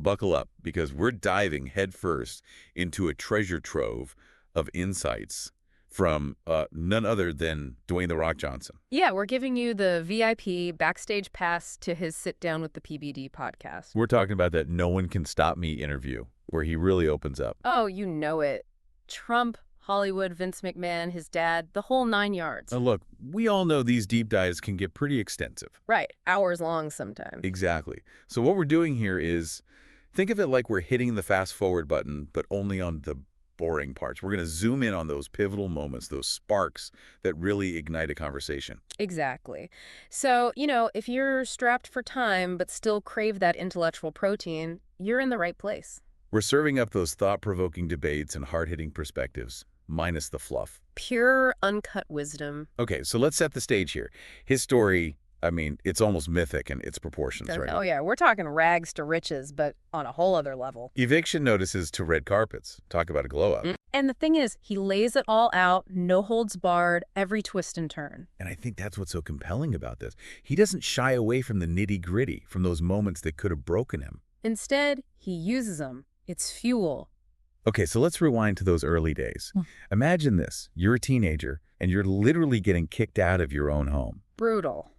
buckle up, because we're diving headfirst into a treasure trove of insights from none other than Dwayne "The Rock" Johnson. Yeah, we're giving you the VIP backstage pass to his Sit Down with the PBD podcast. We're talking about that "No One Can Stop Me" interview, where he really opens up. Oh, you know it. Trump, Hollywood, Vince McMahon, his dad, the whole 9 yards. Now look, we all know these deep dives can get pretty extensive. Right, hours long sometimes. Exactly. So what we're doing here is, think of it like we're hitting the fast forward button, but only on the boring parts. We're going to zoom in on those pivotal moments, those sparks that really ignite a conversation. Exactly. So, if you're strapped for time but still crave that intellectual protein, you're in the right place. We're serving up those thought-provoking debates and hard-hitting perspectives, minus the fluff. Pure, uncut wisdom. Okay, so let's set the stage here. His story, it's almost mythic in its proportions, right? Oh, yeah, we're talking rags to riches, but on a whole other level. Eviction notices to red carpets. Talk about a glow-up. And the thing is, he lays it all out, no holds barred, every twist and turn. And I think that's what's so compelling about this. He doesn't shy away from the nitty-gritty, from those moments that could have broken him. Instead, he uses them. It's fuel. Okay, so let's rewind to those early days. Imagine this. You're a teenager, and you're literally getting kicked out of your own home. Brutal.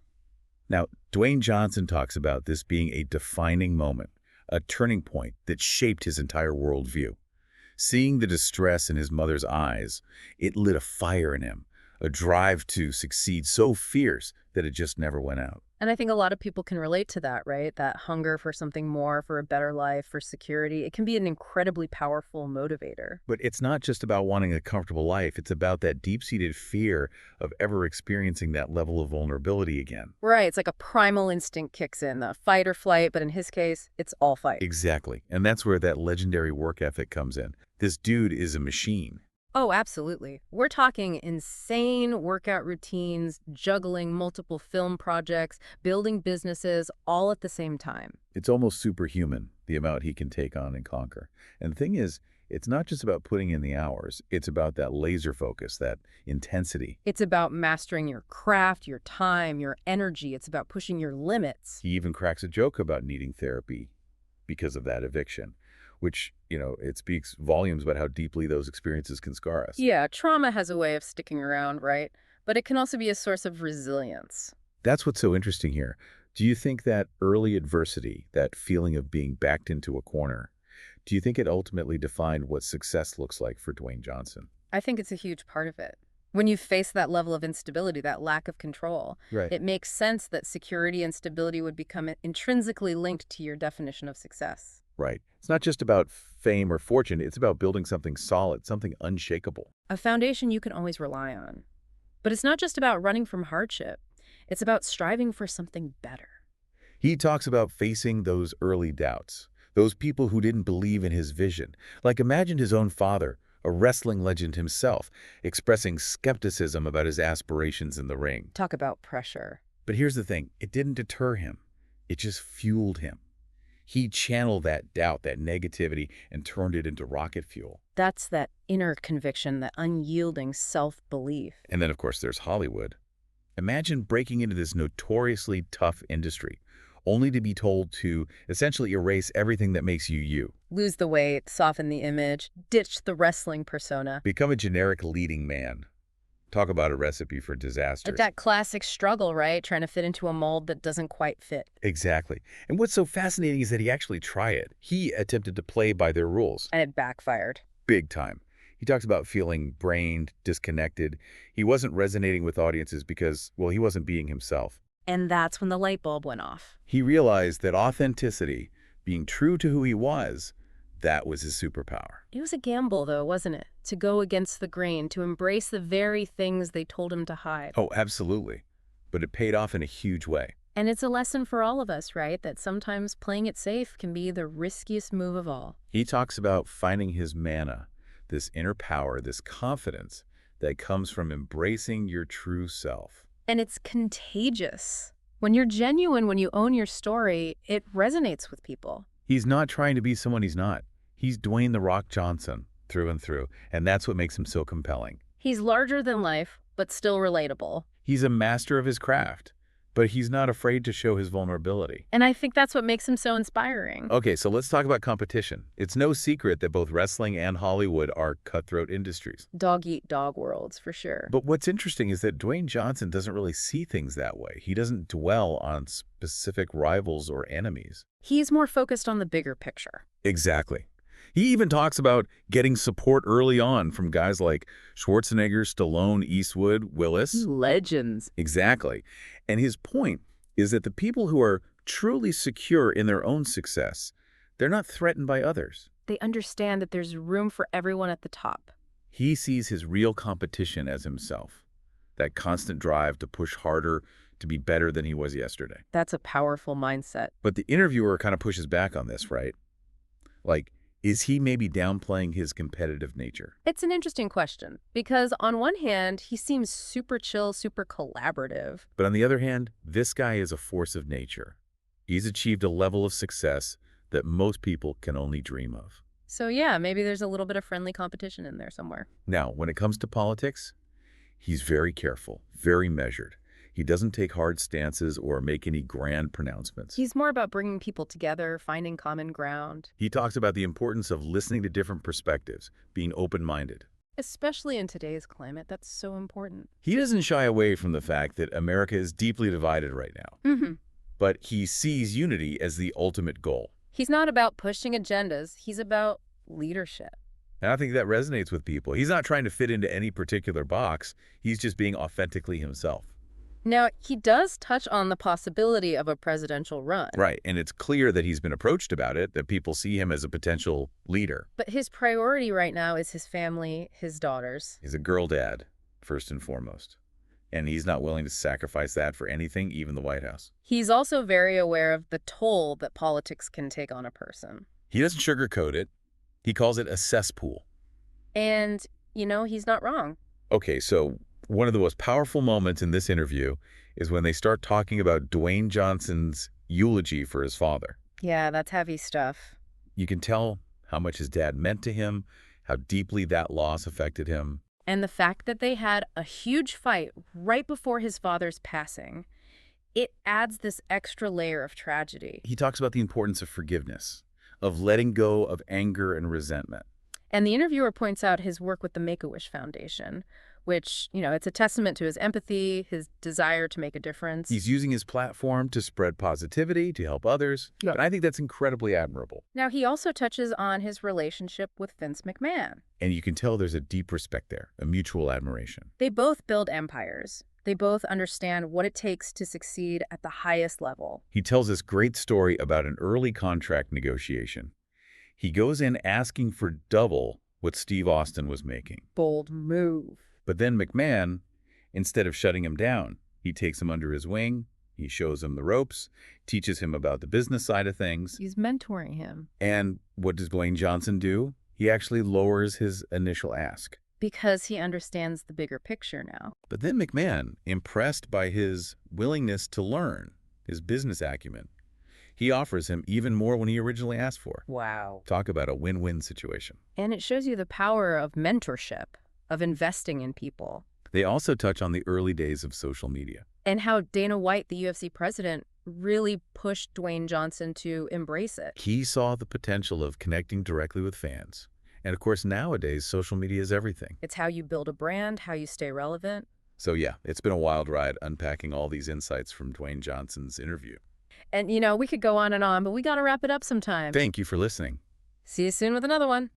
Now, Dwayne Johnson talks about this being a defining moment, a turning point that shaped his entire worldview. Seeing the distress in his mother's eyes, it lit a fire in him, a drive to succeed so fierce that it just never went out. And I think a lot of people can relate to that, right? That hunger for something more, for a better life, for security. It can be an incredibly powerful motivator. But it's not just about wanting a comfortable life. It's about that deep-seated fear of ever experiencing that level of vulnerability again. Right. It's like a primal instinct kicks in, the fight or flight, but in his case, it's all fight. Exactly. And that's where that legendary work ethic comes in. This dude is a machine. Oh, absolutely. We're talking insane workout routines, juggling multiple film projects, building businesses, all at the same time. It's almost superhuman, the amount he can take on and conquer. And the thing is, it's not just about putting in the hours. It's about that laser focus, that intensity. It's about mastering your craft, your time, your energy. It's about pushing your limits. He even cracks a joke about needing therapy because of that eviction, which, it speaks volumes about how deeply those experiences can scar us. Yeah, trauma has a way of sticking around, right? But it can also be a source of resilience. That's what's so interesting here. Do you think that early adversity, that feeling of being backed into a corner, do you think it ultimately defined what success looks like for Dwayne Johnson? I think it's a huge part of it. When you face that level of instability, that lack of control, Right. It makes sense that security and stability would become intrinsically linked to your definition of success. Right. It's not just about fame or fortune. It's about building something solid, something unshakable. A foundation you can always rely on. But it's not just about running from hardship. It's about striving for something better. He talks about facing those early doubts, those people who didn't believe in his vision. Like, imagine his own father, a wrestling legend himself, expressing skepticism about his aspirations in the ring. Talk about pressure. But here's the thing. It didn't deter him. It just fueled him. He channeled that doubt, that negativity, and turned it into rocket fuel. That's that inner conviction, that unyielding self-belief. And then, of course, there's Hollywood. Imagine breaking into this notoriously tough industry, only to be told to essentially erase everything that makes you you. Lose the weight, soften the image, ditch the wrestling persona. Become a generic leading man. Talk about a recipe for disaster. That classic struggle, right? Trying to fit into a mold that doesn't quite fit. Exactly. And what's so fascinating is that he actually tried it. He attempted to play by their rules. And it backfired. Big time. He talks about feeling brained, disconnected. He wasn't resonating with audiences because, well, he wasn't being himself. And that's when the light bulb went off. He realized that authenticity, being true to who he was, that was his superpower. It was a gamble, though, wasn't it? To go against the grain, to embrace the very things they told him to hide. Oh, absolutely. But it paid off in a huge way. And it's a lesson for all of us, right? That sometimes playing it safe can be the riskiest move of all. He talks about finding his mana, this inner power, this confidence that comes from embracing your true self. And it's contagious. When you're genuine, when you own your story, it resonates with people. He's not trying to be someone he's not. He's Dwayne "The Rock" Johnson through and through, and that's what makes him so compelling. He's larger than life, but still relatable. He's a master of his craft, But he's not afraid to show his vulnerability. And I think that's what makes him so inspiring. Okay, so let's talk about competition. It's no secret that both wrestling and Hollywood are cutthroat industries. Dog-eat-dog worlds, for sure. But what's interesting is that Dwayne Johnson doesn't really see things that way. He doesn't dwell on specific rivals or enemies. He's more focused on the bigger picture. Exactly. He even talks about getting support early on from guys like Schwarzenegger, Stallone, Eastwood, Willis. Legends. Exactly. And his point is that the people who are truly secure in their own success, they're not threatened by others. They understand that there's room for everyone at the top. He sees his real competition as himself, that constant drive to push harder, to be better than he was yesterday. That's a powerful mindset. But the interviewer kind of pushes back on this, right? Like, is he maybe downplaying his competitive nature? It's an interesting question, because on one hand, he seems super chill, super collaborative. But on the other hand, this guy is a force of nature. He's achieved a level of success that most people can only dream of. So yeah, maybe there's a little bit of friendly competition in there somewhere. Now, when it comes to politics, he's very careful, very measured. He doesn't take hard stances or make any grand pronouncements. He's more about bringing people together, finding common ground. He talks about the importance of listening to different perspectives, being open-minded. Especially in today's climate, that's so important. He doesn't shy away from the fact that America is deeply divided right now. But he sees unity as the ultimate goal. He's not about pushing agendas. He's about leadership. And I think that resonates with people. He's not trying to fit into any particular box. He's just being authentically himself. Now, he does touch on the possibility of a presidential run. Right, and it's clear that he's been approached about it, that people see him as a potential leader. But his priority right now is his family, his daughters. He's a girl dad, first and foremost. And he's not willing to sacrifice that for anything, even the White House. He's also very aware of the toll that politics can take on a person. He doesn't sugarcoat it. He calls it a cesspool. And, you know, he's not wrong. Okay, so one of the most powerful moments in this interview is when they start talking about Dwayne Johnson's eulogy for his father. Yeah, that's heavy stuff. You can tell how much his dad meant to him, how deeply that loss affected him. And the fact that they had a huge fight right before his father's passing, it adds this extra layer of tragedy. He talks about the importance of forgiveness, of letting go of anger and resentment. And the interviewer points out his work with the Make-A-Wish Foundation, which, you know, it's a testament to his empathy, his desire to make a difference. He's using his platform to spread positivity, to help others. Yeah. And I think that's incredibly admirable. Now, he also touches on his relationship with Vince McMahon. And you can tell there's a deep respect there, a mutual admiration. They both build empires. They both understand what it takes to succeed at the highest level. He tells this great story about an early contract negotiation. He goes in asking for double what Steve Austin was making. Bold move. But then McMahon, instead of shutting him down, he takes him under his wing, he shows him the ropes, teaches him about the business side of things. He's mentoring him. And what does Dwayne Johnson do? He actually lowers his initial ask. Because he understands the bigger picture now. But then McMahon, impressed by his willingness to learn, his business acumen, he offers him even more when he originally asked for. Wow. Talk about a win-win situation. And it shows you the power of mentorship, of investing in people. They also touch on the early days of social media. And how Dana White, the UFC president, really pushed Dwayne Johnson to embrace it. He saw the potential of connecting directly with fans. And of course, nowadays, social media is everything. It's how you build a brand, how you stay relevant. So yeah, it's been a wild ride unpacking all these insights from Dwayne Johnson's interview. And, you know, we could go on and on, but we got to wrap it up sometime. Thank you for listening. See you soon with another one.